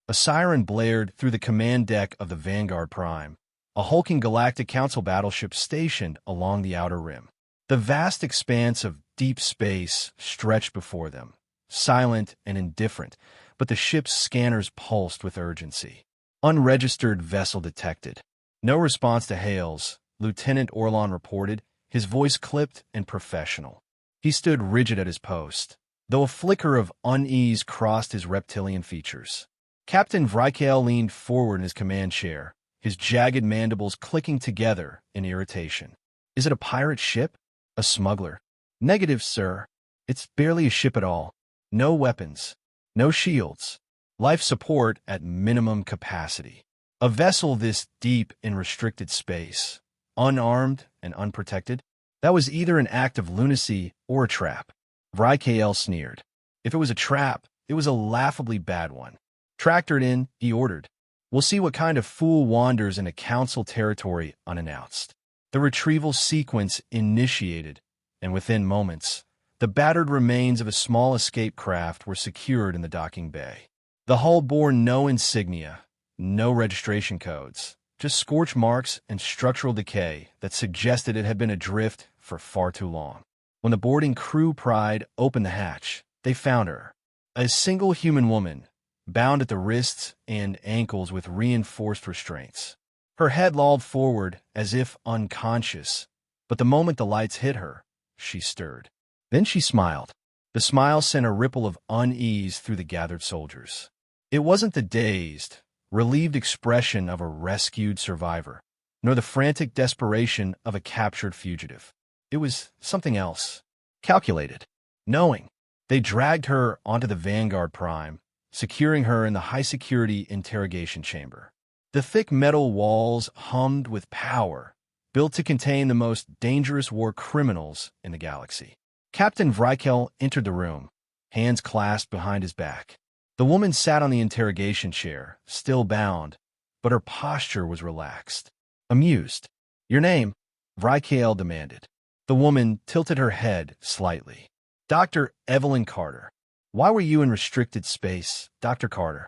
A siren blared through the command deck of the Vanguard Prime, a hulking Galactic Council battleship stationed along the outer rim. The vast expanse of deep space stretched before them, silent and indifferent, but the ship's scanners pulsed with urgency. Unregistered vessel detected. No response to hails, Lieutenant Orlon reported, his voice clipped and professional. He stood rigid at his post, though a flicker of unease crossed his reptilian features. Captain Vrykale leaned forward in his command chair, his jagged mandibles clicking together in irritation. Is it a pirate ship? A smuggler? Negative, sir. It's barely a ship at all. No weapons. No shields. Life support at minimum capacity. A vessel this deep in restricted space, unarmed and unprotected? That was either an act of lunacy or a trap. Vrykale sneered. If it was a trap, it was a laughably bad one. Tractor it in, he ordered. We'll see what kind of fool wanders into council territory unannounced. The retrieval sequence initiated, and within moments, the battered remains of a small escape craft were secured in the docking bay. The hull bore no insignia, no registration codes, just scorch marks and structural decay that suggested it had been adrift for far too long. When the boarding crew pried open the hatch, they found her, a single human woman, bound at the wrists and ankles with reinforced restraints. Her head lolled forward as if unconscious, but the moment the lights hit her, she stirred. Then she smiled. The smile sent a ripple of unease through the gathered soldiers. It wasn't the dazed, relieved expression of a rescued survivor, nor the frantic desperation of a captured fugitive. It was something else. Calculated. Knowing. They dragged her onto the Vanguard Prime, securing her in the high-security interrogation chamber. The thick metal walls hummed with power, built to contain the most dangerous war criminals in the galaxy. Captain Vrykale entered the room, hands clasped behind his back. The woman sat on the interrogation chair, still bound, but her posture was relaxed. Amused. Your name? Vrykale demanded. The woman tilted her head slightly. Dr. Evelyn Carter. Why were you in restricted space, Dr. Carter?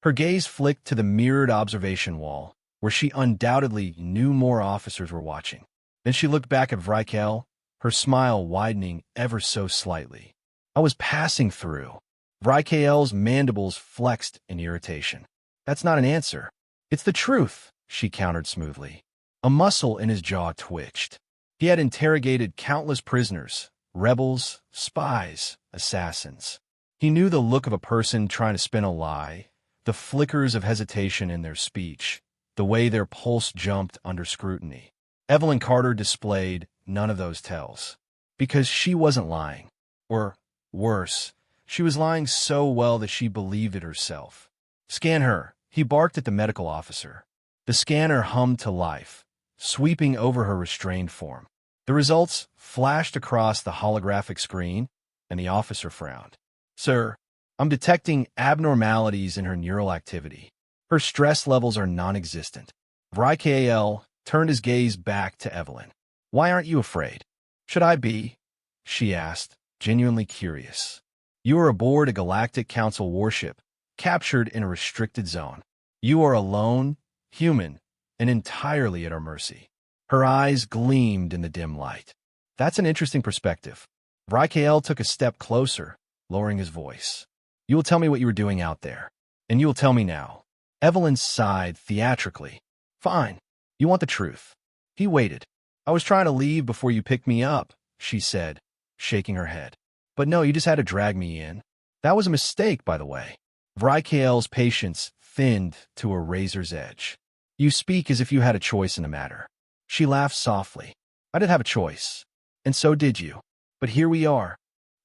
Her gaze flicked to the mirrored observation wall, where she undoubtedly knew more officers were watching. Then she looked back at Vrykale, her smile widening ever so slightly. I was passing through. Vrykale's mandibles flexed in irritation. That's not an answer. It's the truth, she countered smoothly. A muscle in his jaw twitched. He had interrogated countless prisoners, rebels, spies, assassins. He knew the look of a person trying to spin a lie, the flickers of hesitation in their speech, the way their pulse jumped under scrutiny. Evelyn Carter displayed none of those tells, because she wasn't lying. Or, worse, she was lying so well that she believed it herself. Scan her, he barked at the medical officer. The scanner hummed to life, sweeping over her restrained form. The results flashed across the holographic screen, and the officer frowned. Sir, I'm detecting abnormalities in her neural activity. Her stress levels are non-existent. Vrykale turned his gaze back to Evelyn. Why aren't you afraid? Should I be? She asked, genuinely curious. You are aboard a Galactic Council warship, captured in a restricted zone. You are alone, human, and entirely at our mercy. Her eyes gleamed in the dim light. That's an interesting perspective. Vrykale took a step closer, lowering his voice. You will tell me what you were doing out there, and you will tell me now. Evelyn sighed theatrically. Fine. You want the truth. He waited. I was trying to leave before you picked me up, she said, shaking her head. But no, you just had to drag me in. That was a mistake, by the way. Vrykale's patience thinned to a razor's edge. You speak as if you had a choice in the matter. She laughed softly. I did have a choice. And so did you. But here we are.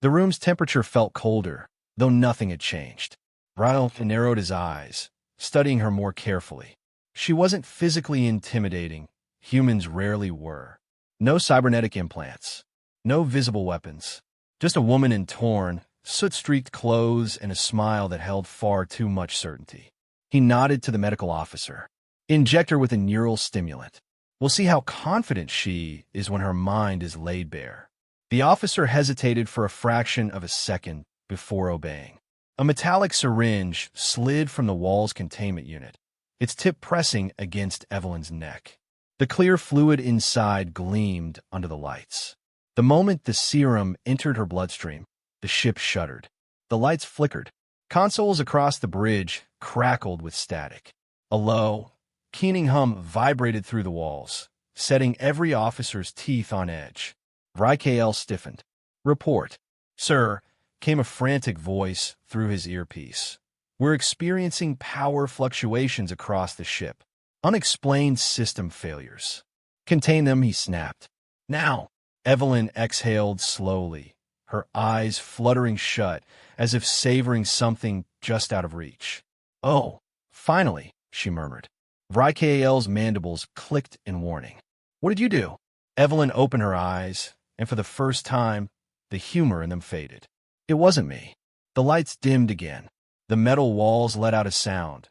The room's temperature felt colder, though nothing had changed. Vrykale narrowed his eyes, studying her more carefully. She wasn't physically intimidating. Humans rarely were. No cybernetic implants. No visible weapons. Just a woman in torn, soot-streaked clothes and a smile that held far too much certainty. He nodded to the medical officer. Inject her with a neural stimulant. We'll see how confident she is when her mind is laid bare. The officer hesitated for a fraction of a second before obeying. A metallic syringe slid from the wall's containment unit, its tip pressing against Evelyn's neck. The clear fluid inside gleamed under the lights. The moment the serum entered her bloodstream, the ship shuddered. The lights flickered. Consoles across the bridge crackled with static. A low, keening hum vibrated through the walls, setting every officer's teeth on edge. Vrykl stiffened. "Report, sir," came a frantic voice through his earpiece. "We're experiencing power fluctuations across the ship. Unexplained system failures." "Contain them," he snapped. "Now." Evelyn exhaled slowly, her eyes fluttering shut as if savoring something just out of reach. "Oh, finally," she murmured. Vrykl's mandibles clicked in warning. "What did you do?" Evelyn opened her eyes, and for the first time, the humor in them faded. "It wasn't me." The lights dimmed again. The metal walls let out a sound,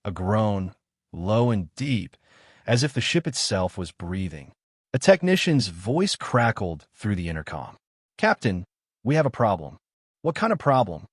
a groan, low and deep, as if the ship itself was breathing. A technician's voice crackled through the intercom. "Captain, we have a problem." "What kind of problem?"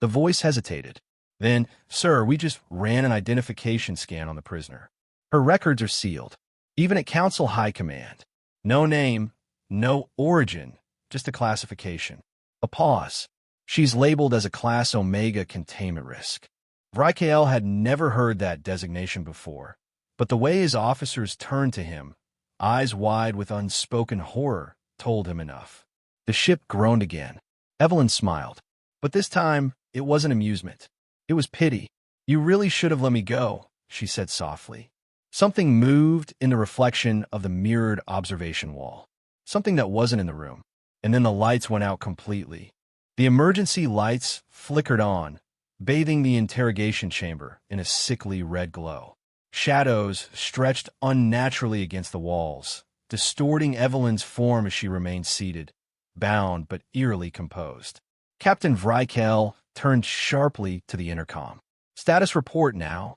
The voice hesitated. Then, "Sir, we just ran an identification scan on the prisoner. Her records are sealed, even at Council High Command. No name, no origin, just a classification." A pause. "She's labeled as a Class Omega containment risk." Vrykl had never heard that designation before, but the way his officers turned to him, eyes wide with unspoken horror, told him enough. The ship groaned again. Evelyn smiled. But this time, it wasn't amusement. It was pity. "You really should have let me go," she said softly. Something moved in the reflection of the mirrored observation wall. Something that wasn't in the room. And then the lights went out completely. The emergency lights flickered on, bathing the interrogation chamber in a sickly red glow. Shadows stretched unnaturally against the walls, distorting Evelyn's form as she remained seated, bound but eerily composed. Captain Vrykl turned sharply to the intercom. "Status report now."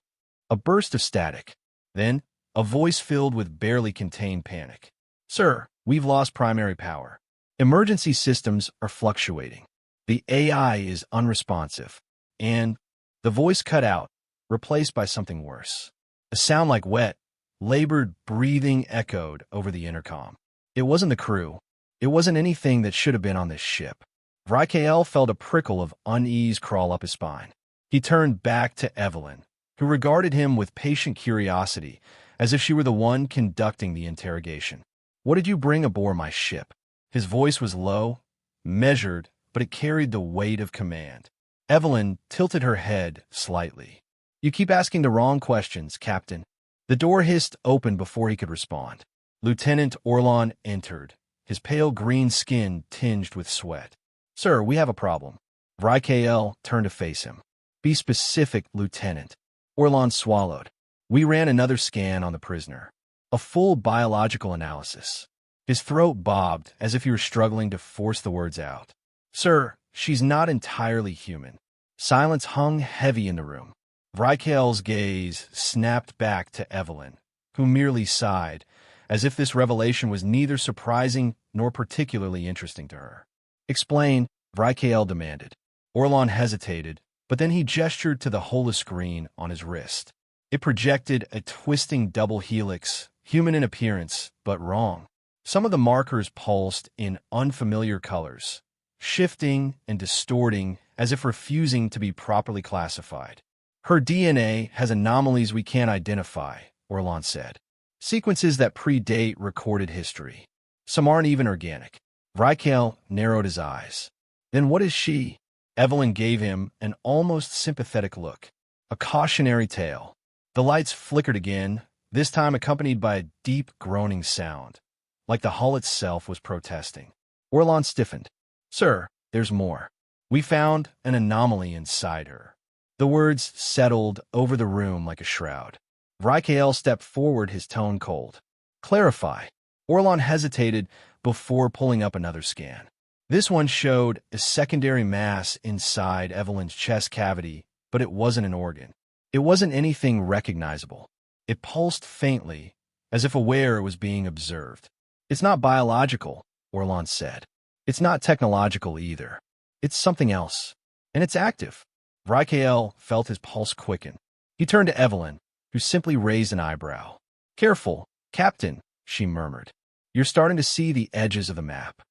A burst of static. Then, a voice filled with barely contained panic. "Sir, we've lost primary power. Emergency systems are fluctuating. The AI is unresponsive." And the voice cut out, replaced by something worse. A sound like wet, labored breathing echoed over the intercom. It wasn't the crew. It wasn't anything that should have been on this ship. Vrykl felt a prickle of unease crawl up his spine. He turned back to Evelyn, who regarded him with patient curiosity, as if she were the one conducting the interrogation. "What did you bring aboard my ship?" His voice was low, measured, but it carried the weight of command. Evelyn tilted her head slightly. "You keep asking the wrong questions, Captain." The door hissed open before he could respond. Lieutenant Orlon entered, his pale green skin tinged with sweat. "Sir, we have a problem." Vrykl turned to face him. "Be specific, Lieutenant." Orlon swallowed. "We ran another scan on the prisoner. A full biological analysis." His throat bobbed as if he were struggling to force the words out. "Sir, she's not entirely human." Silence hung heavy in the room. Vrykl's gaze snapped back to Evelyn, who merely sighed, as if this revelation was neither surprising nor particularly interesting to her. "Explain," Vrykl demanded. Orlon hesitated, but then he gestured to the holoscreen on his wrist. It projected a twisting double helix, human in appearance, but wrong. Some of the markers pulsed in unfamiliar colors, shifting and distorting as if refusing to be properly classified. "Her DNA has anomalies we can't identify," Orlon said. "Sequences that predate recorded history. Some aren't even organic." Vrykl narrowed his eyes. "Then what is she?" Evelyn gave him an almost sympathetic look. A cautionary tale. The lights flickered again, this time accompanied by a deep groaning sound, like the hull itself was protesting. Orlon stiffened. "Sir, there's more. We found an anomaly inside her." The words settled over the room like a shroud. Vrykl stepped forward, his tone cold. "Clarify." Orlon hesitated before pulling up another scan. This one showed a secondary mass inside Evelyn's chest cavity, but it wasn't an organ. It wasn't anything recognizable. It pulsed faintly, as if aware it was being observed. "It's not biological," Orlon said. "It's not technological either. It's something else. And it's active." Rykael felt his pulse quicken. He turned to Evelyn, who simply raised an eyebrow. "Careful, Captain," she murmured. "You're starting to see the edges of the map."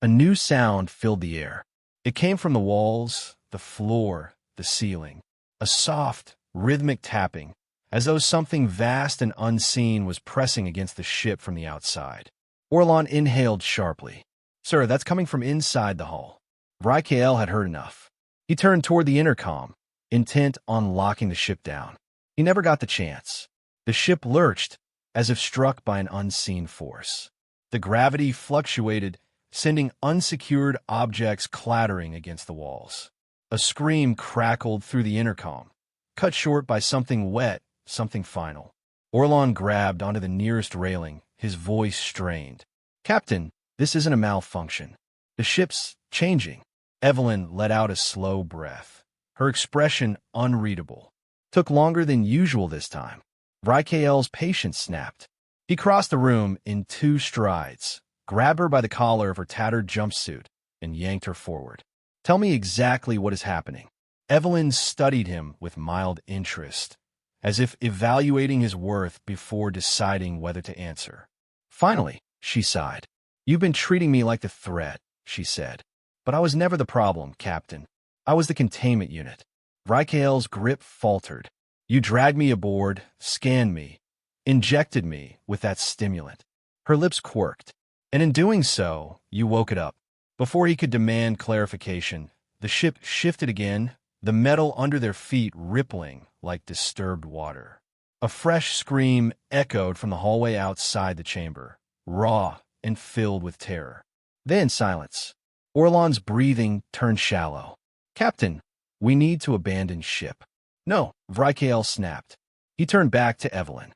A new sound filled the air. It came from the walls, the floor, the ceiling. A soft, rhythmic tapping, as though something vast and unseen was pressing against the ship from the outside. Orlon inhaled sharply. "Sir, that's coming from inside the hull." Rykael had heard enough. He turned toward the intercom, intent on locking the ship down. He never got the chance. The ship lurched, as if struck by an unseen force. The gravity fluctuated, sending unsecured objects clattering against the walls. A scream crackled through the intercom, cut short by something wet, something final. Orlon grabbed onto the nearest railing, his voice strained. "Captain, this isn't a malfunction. The ship's changing." Evelyn let out a slow breath, her expression unreadable. Took longer than usual this time. Rykael's patience snapped. He crossed the room in 2 strides, grabbed her by the collar of her tattered jumpsuit, and yanked her forward. "Tell me exactly what is happening." Evelyn studied him with mild interest, as if evaluating his worth before deciding whether to answer. "Finally," she sighed. "You've been treating me like the threat," she said. "But I was never the problem, Captain. I was the containment unit." Rykael's grip faltered. "You dragged me aboard, scanned me, injected me with that stimulant." Her lips quirked. "And in doing so, you woke it up." Before he could demand clarification, the ship shifted again, the metal under their feet rippling like disturbed water. A fresh scream echoed from the hallway outside the chamber, raw and filled with terror. Then silence. Orlon's breathing turned shallow. "Captain, we need to abandon ship." "No," Rykael snapped. He turned back to Evelyn.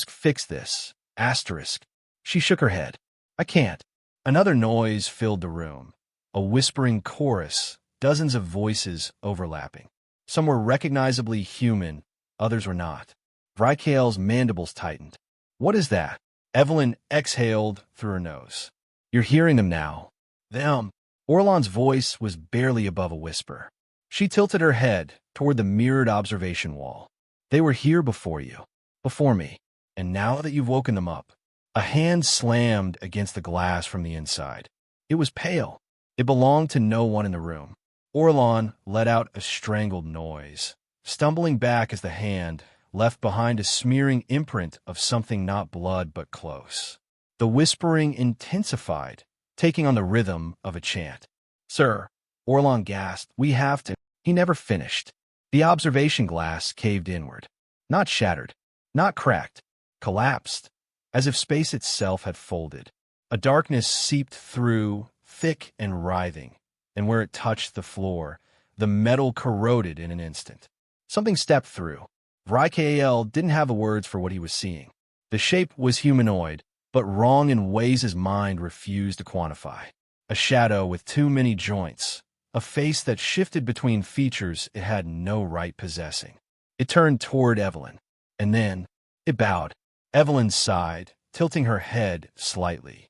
"Fix this. Asterisk." She shook her head. "I can't." Another noise filled the room. A whispering chorus, dozens of voices overlapping. Some were recognizably human, others were not. Rykael's mandibles tightened. "What is that?" Evelyn exhaled through her nose. "You're hearing them now." "Them." Orlon's voice was barely above a whisper. She tilted her head toward the mirrored observation wall. "They were here before you. Before me. And now that you've woken them up." A hand slammed against the glass from the inside. It was pale. It belonged to no one in the room. Orlon let out a strangled noise, stumbling back as the hand left behind a smearing imprint of something not blood but close. The whispering intensified, taking on the rhythm of a chant. "Sir," Orlon gasped, "we have to." He never finished. The observation glass caved inward. Not shattered, not cracked, collapsed, as if space itself had folded. A darkness seeped through, thick and writhing, and where it touched the floor, the metal corroded in an instant. Something stepped through. Rykael didn't have the words for what he was seeing. The shape was humanoid, but wrong in ways his mind refused to quantify. A shadow with too many joints, a face that shifted between features it had no right possessing. It turned toward Evelyn, and then it bowed. Evelyn sighed, tilting her head slightly.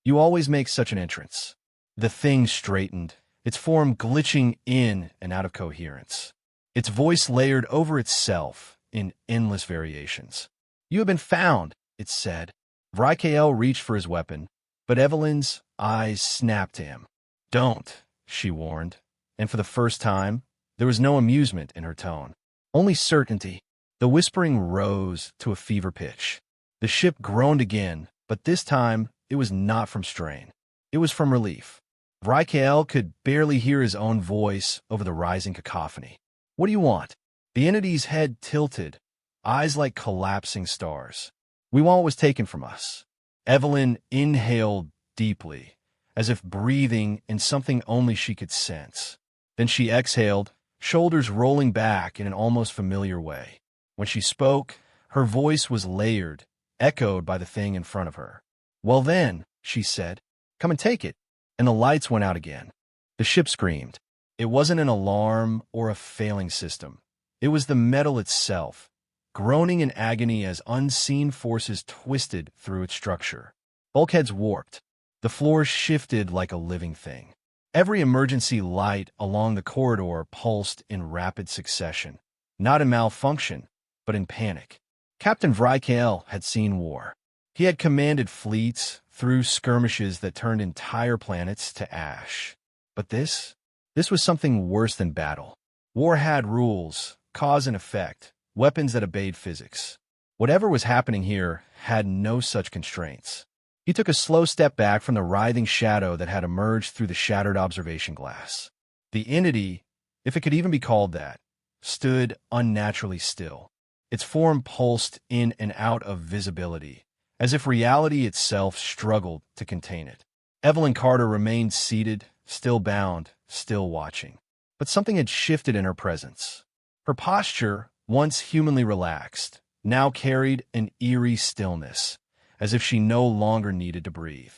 "You always make such an entrance." The thing straightened, its form glitching in and out of coherence. Its voice layered over itself in endless variations. "You have been found," it said. Rykael reached for his weapon, but Evelyn's eyes snapped to him. "Don't," she warned, and for the first time, there was no amusement in her tone. Only certainty. The whispering rose to a fever pitch. The ship groaned again, but this time it was not from strain. It was from relief. Rykael could barely hear his own voice over the rising cacophony. "What do you want?" The entity's head tilted, eyes like collapsing stars. "We want what was taken from us." Evelyn inhaled deeply, as if breathing in something only she could sense. Then she exhaled, shoulders rolling back in an almost familiar way. When she spoke, her voice was layered, echoed by the thing in front of her. "Well then," she said, "come and take it." And the lights went out again. The ship screamed. It wasn't an alarm or a failing system. It was the metal itself, groaning in agony as unseen forces twisted through its structure. Bulkheads warped. The floor shifted like a living thing. Every emergency light along the corridor pulsed in rapid succession, not in malfunction, but in panic. Captain Vrykale had seen war. He had commanded fleets through skirmishes that turned entire planets to ash. But this was something worse than battle. War had rules, cause and effect, weapons that obeyed physics. Whatever was happening here had no such constraints. He took a slow step back from the writhing shadow that had emerged through the shattered observation glass. The entity, if it could even be called that, stood unnaturally still. Its form pulsed in and out of visibility, as if reality itself struggled to contain it. Evelyn Carter remained seated, still bound, still watching. But something had shifted in her presence. Her posture, once humanly relaxed, now carried an eerie stillness, as if she no longer needed to breathe.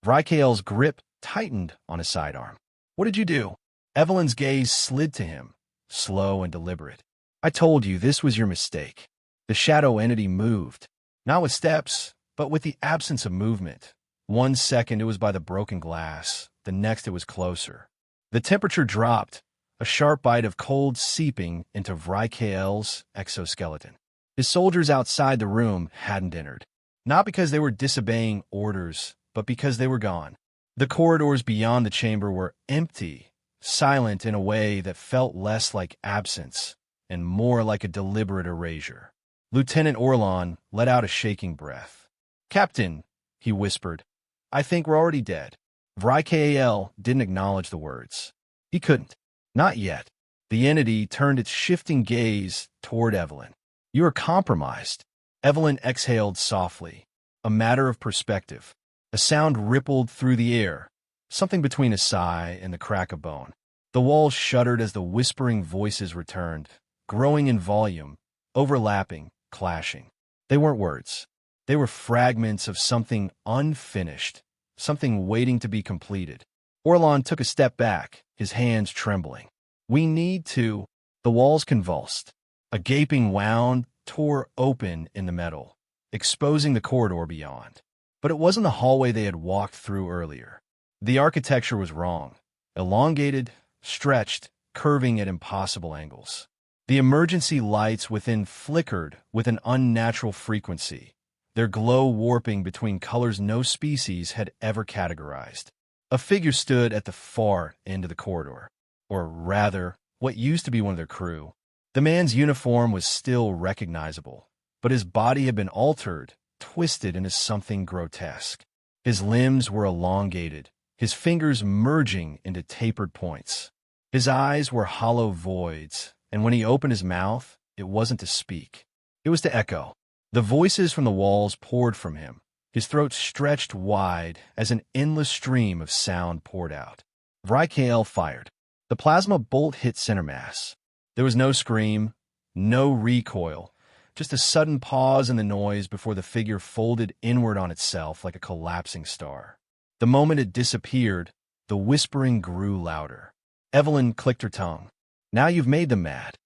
Vrykale's grip tightened on his sidearm. "What did you do?" Evelyn's gaze slid to him, slow and deliberate. "I told you this was your mistake." The shadow entity moved, not with steps, but with the absence of movement. 1 second it was by the broken glass, the next it was closer. The temperature dropped, a sharp bite of cold seeping into Vrykale's exoskeleton. His soldiers outside the room hadn't entered, not because they were disobeying orders, but because they were gone. The corridors beyond the chamber were empty, silent in a way that felt less like absence and more like a deliberate erasure. Lieutenant Orlon let out a shaking breath. "Captain," he whispered, "I think we're already dead." Vrykale didn't acknowledge the words. He couldn't. Not yet. The entity turned its shifting gaze toward Evelyn. "You are compromised." Evelyn exhaled softly. A matter of perspective. A sound rippled through the air, something between a sigh and the crack of bone. The walls shuddered as the whispering voices returned, growing in volume, overlapping, clashing. They weren't words. They were fragments of something unfinished, something waiting to be completed. Orlon took a step back, his hands trembling. "We need to—" The walls convulsed. A gaping wound tore open in the metal, exposing the corridor beyond. But it wasn't the hallway they had walked through earlier. The architecture was wrong. Elongated, stretched, curving at impossible angles. The emergency lights within flickered with an unnatural frequency, their glow warping between colors no species had ever categorized. A figure stood at the far end of the corridor, or rather, what used to be one of their crew. The man's uniform was still recognizable, but his body had been altered, twisted into something grotesque. His limbs were elongated, his fingers merging into tapered points. His eyes were hollow voids, and when he opened his mouth, it wasn't to speak. It was to echo. The voices from the walls poured from him. His throat stretched wide as an endless stream of sound poured out. Vrykale fired. The plasma bolt hit center mass. There was no scream, no recoil, just a sudden pause in the noise before the figure folded inward on itself like a collapsing star. The moment it disappeared, the whispering grew louder. Evelyn clicked her tongue. "Now you've made them mad."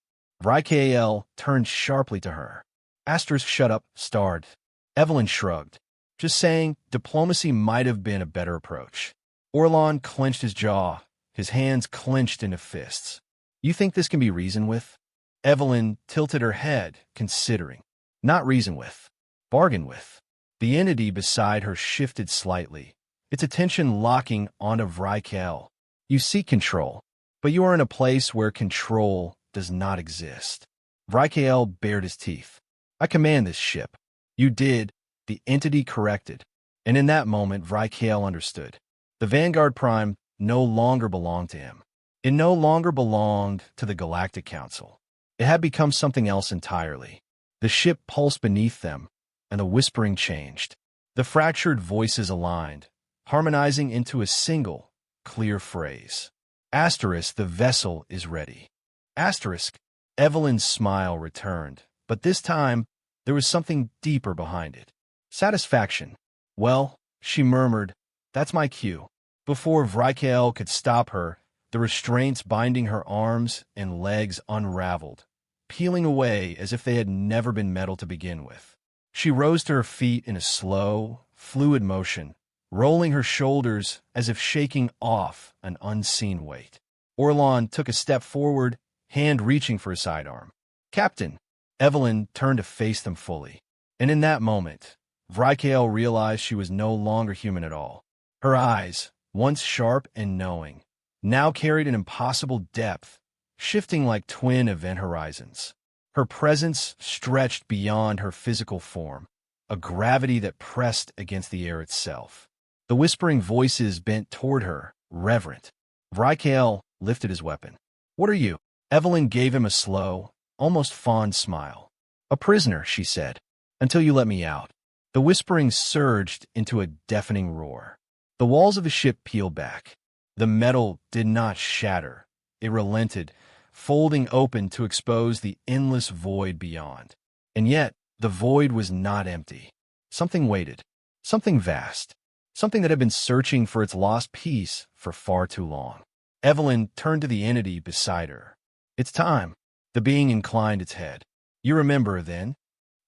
Vrykale turned sharply to her. Asterisk shut up, starred. Evelyn shrugged. "Just saying, diplomacy might have been a better approach." Orlon clenched his jaw, his hands clenched into fists. "You think this can be reasoned with?" Evelyn tilted her head, considering. "Not reason with. Bargain with." The entity beside her shifted slightly, its attention locking onto Vrykale. "You seek control, but you are in a place where control does not exist." Vrykale bared his teeth. "I command this ship." "You did," the entity corrected. And in that moment, Vrykale understood. The Vanguard Prime no longer belonged to him. It no longer belonged to the Galactic Council. It had become something else entirely. The ship pulsed beneath them, and the whispering changed. The fractured voices aligned, harmonizing into a single, clear phrase. Asterisk, the vessel is ready. Asterisk, Evelyn's smile returned, but this time there was something deeper behind it. Satisfaction. "Well," she murmured, "that's my cue." Before Vrykale could stop her, the restraints binding her arms and legs unraveled, peeling away as if they had never been metal to begin with. She rose to her feet in a slow, fluid motion, rolling her shoulders as if shaking off an unseen weight. Orlon took a step forward, hand reaching for his sidearm. "Captain!" Evelyn turned to face them fully. And in that moment, Vrikael realized she was no longer human at all. Her eyes, once sharp and knowing, now carried an impossible depth, shifting like twin event horizons. Her presence stretched beyond her physical form, a gravity that pressed against the air itself. The whispering voices bent toward her, reverent. Vrikael lifted his weapon. "What are you?" Evelyn gave him a slow, almost fond smile. "A prisoner," she said, "until you let me out." The whispering surged into a deafening roar. The walls of the ship peeled back. The metal did not shatter. It relented, folding open to expose the endless void beyond. And yet, the void was not empty. Something waited. Something vast. Something that had been searching for its lost piece for far too long. Evelyn turned to the entity beside her. "It's time." The being inclined its head. "You remember, then?"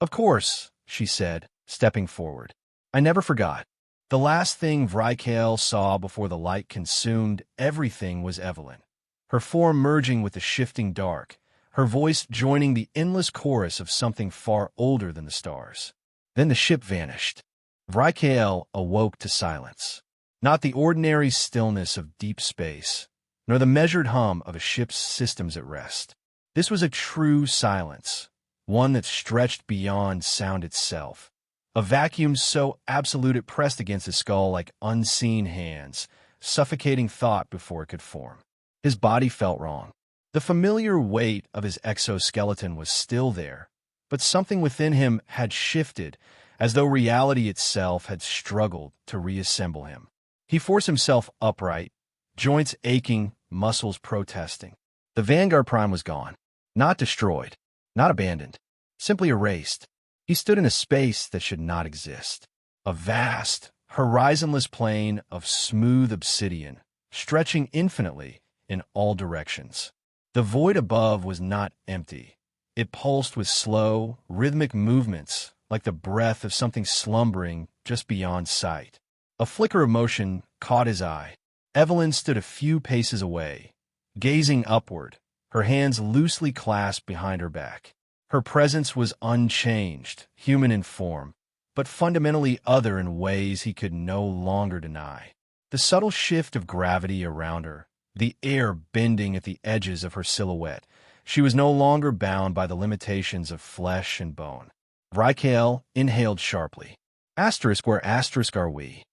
"Of course," she said, stepping forward. "I never forgot." The last thing Vrikael saw before the light consumed everything was Evelyn, her form merging with the shifting dark, her voice joining the endless chorus of something far older than the stars. Then the ship vanished. Vrikael awoke to silence. Not the ordinary stillness of deep space, nor the measured hum of a ship's systems at rest. This was a true silence, one that stretched beyond sound itself. A vacuum so absolute it pressed against his skull like unseen hands, suffocating thought before it could form. His body felt wrong. The familiar weight of his exoskeleton was still there, but something within him had shifted, as though reality itself had struggled to reassemble him. He forced himself upright, joints aching, muscles protesting. The Vanguard Prime was gone. Not destroyed, not abandoned, simply erased. He stood in a space that should not exist. A vast, horizonless plain of smooth obsidian, stretching infinitely in all directions. The void above was not empty. It pulsed with slow, rhythmic movements, like the breath of something slumbering just beyond sight. A flicker of motion caught his eye. Evelyn stood a few paces away, gazing upward, her hands loosely clasped behind her back. Her presence was unchanged, human in form, but fundamentally other in ways he could no longer deny. The subtle shift of gravity around her, the air bending at the edges of her silhouette, she was no longer bound by the limitations of flesh and bone. Vrikael inhaled sharply. "Asterisk, where asterisk are we?"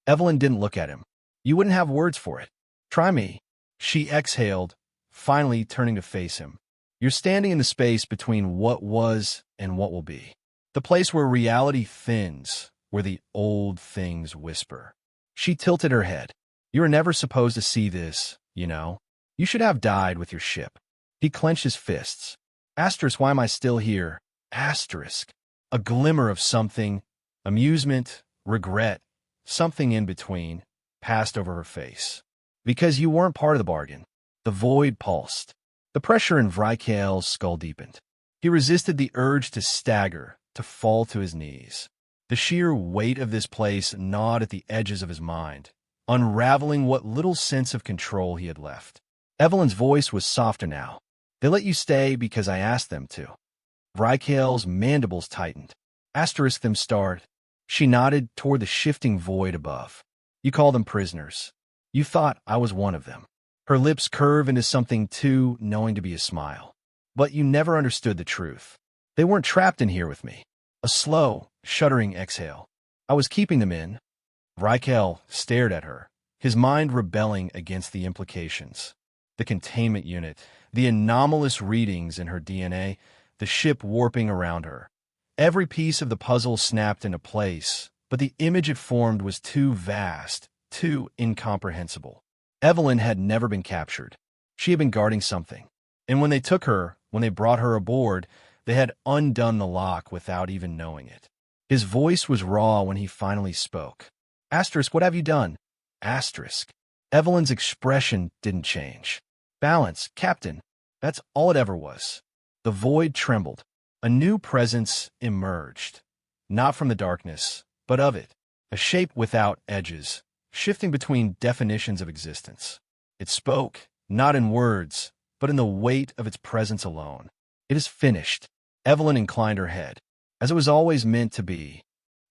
Evelyn didn't look at him. "You wouldn't have words for it. Try me." She exhaled, finally turning to face him. "You're standing in the space between what was and what will be. The place where reality thins, where the old things whisper." She tilted her head. "You were never supposed to see this, you know. You should have died with your ship." He clenched his fists. "Asterisk, why am I still here? Asterisk." A glimmer of something, amusement, regret, something in between, passed over her face. "Because you weren't part of the bargain." The void pulsed. The pressure in Vrikael's skull deepened. He resisted the urge to stagger, to fall to his knees. The sheer weight of this place gnawed at the edges of his mind, unraveling what little sense of control he had left. Evelyn's voice was softer now. "They let you stay because I asked them to." Vrikael's mandibles tightened. "Asterisk them start." She nodded toward the shifting void above. "You call them prisoners. You thought I was one of them." Her lips curve into something too knowing to be a smile. "But you never understood the truth. They weren't trapped in here with me." A slow, shuddering exhale. "I was keeping them in." Vrikael stared at her, his mind rebelling against the implications. The containment unit, the anomalous readings in her DNA, the ship warping around her. Every piece of the puzzle snapped into place, but the image it formed was too vast, too incomprehensible. Evelyn had never been captured. She had been guarding something. And when they took her, when they brought her aboard, they had undone the lock without even knowing it. His voice was raw when he finally spoke. "Asterisk, what have you done?" Asterisk. Evelyn's expression didn't change. "Balance, Captain." That's all it ever was. The void trembled. A new presence emerged. Not from the darkness, but of it. a shape without edges, shifting between definitions of existence. It spoke, not in words, but in the weight of its presence alone. It is finished. Evelyn inclined her head. As it was always meant to be.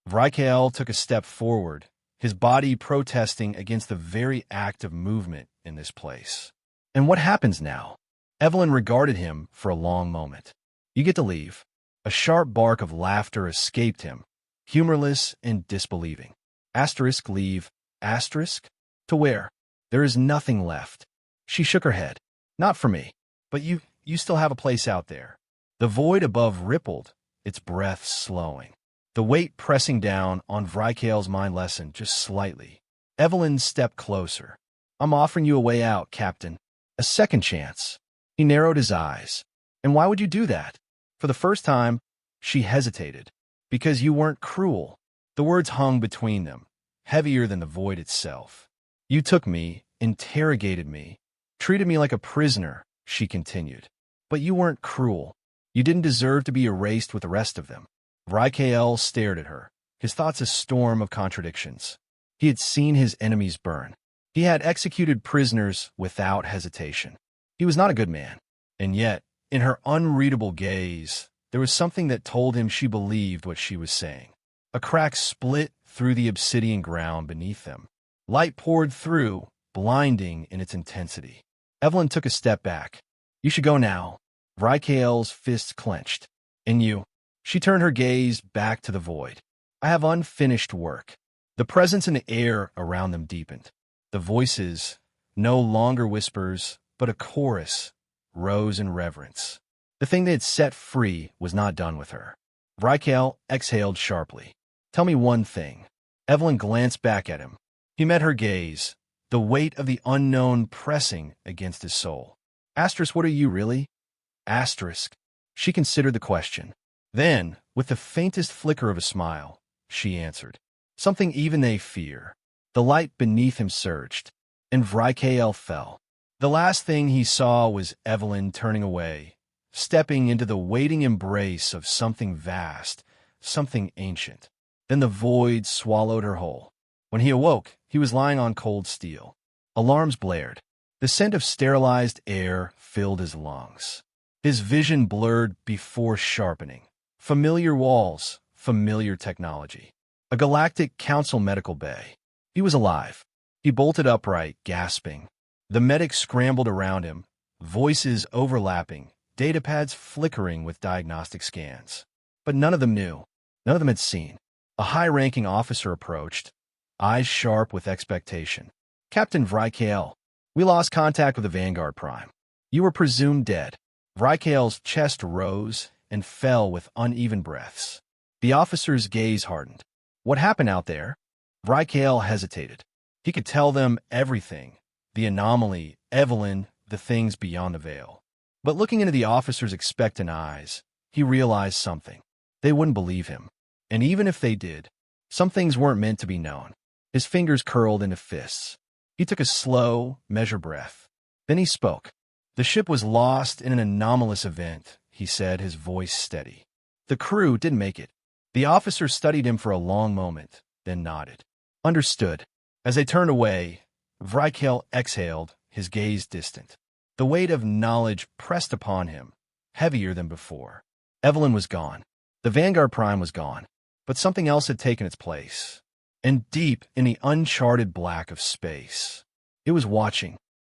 Vrikael took a step forward, his body protesting against the very act of movement in this place. And what happens now? Evelyn regarded him for a long moment. You get to leave. A sharp bark of laughter escaped him, humorless and disbelieving. Asterisk leave. Asterisk? To where? There is nothing left. She shook her head. Not for me. But you still have a place out there. The void above rippled, its breath slowing. The weight pressing down on Vrikael's mind lessened just slightly. Evelyn stepped closer. I'm offering you a way out, Captain. A second chance. He narrowed his eyes. And why would you do that? For the first time, she hesitated. Because you weren't cruel. The words hung between them, heavier than the void itself. You took me, interrogated me, treated me like a prisoner, she continued. But you weren't cruel. You didn't deserve to be erased with the rest of them. Vrikael stared at her, his thoughts a storm of contradictions. He had seen his enemies burn. He had executed prisoners without hesitation. He was not a good man. And yet, in her unreadable gaze, there was something that told him she believed what she was saying. A crack split through the obsidian ground beneath them. Light poured through, blinding in its intensity. Evelyn took a step back. You should go now. Vrikael's fists clenched. And you? She turned her gaze back to the void. I have unfinished work. The presence in the air around them deepened. The voices, no longer whispers, but a chorus, rose in reverence. The thing they had set free was not done with her. Vrikael exhaled sharply. Tell me one thing. Evelyn glanced back at him. He met her gaze, the weight of the unknown pressing against his soul. Asterisk, what are you really? Asterisk. She considered the question. Then, with the faintest flicker of a smile, she answered. Something even they fear. The light beneath him surged, and Vrikael fell. The last thing he saw was Evelyn turning away, stepping into the waiting embrace of something vast, something ancient. Then the void swallowed her whole. When he awoke, he was lying on cold steel. Alarms blared. The scent of sterilized air filled his lungs. His vision blurred before sharpening. Familiar walls, familiar technology. A galactic council medical bay. He was alive. He bolted upright, gasping. The medics scrambled around him, voices overlapping, datapads flickering with diagnostic scans. But none of them knew. None of them had seen. A high-ranking officer approached, eyes sharp with expectation. Captain Vrikael, we lost contact with the Vanguard Prime. You were presumed dead. Vrikael's chest rose and fell with uneven breaths. The officer's gaze hardened. What happened out there? Vrikael hesitated. He could tell them everything. The anomaly, Evelyn, the things beyond the veil. But looking into the officer's expectant eyes, he realized something. They wouldn't believe him. And even if they did, some things weren't meant to be known. His fingers curled into fists. He took a slow, measured breath. Then he spoke. The ship was lost in an anomalous event, he said, his voice steady. The crew didn't make it. The officer studied him for a long moment, then nodded. Understood. As they turned away, Vrikael exhaled, his gaze distant. The weight of knowledge pressed upon him, heavier than before. Evelyn was gone. The Vanguard Prime was gone. But something else had taken its place. And deep in the uncharted black of space, it was watching,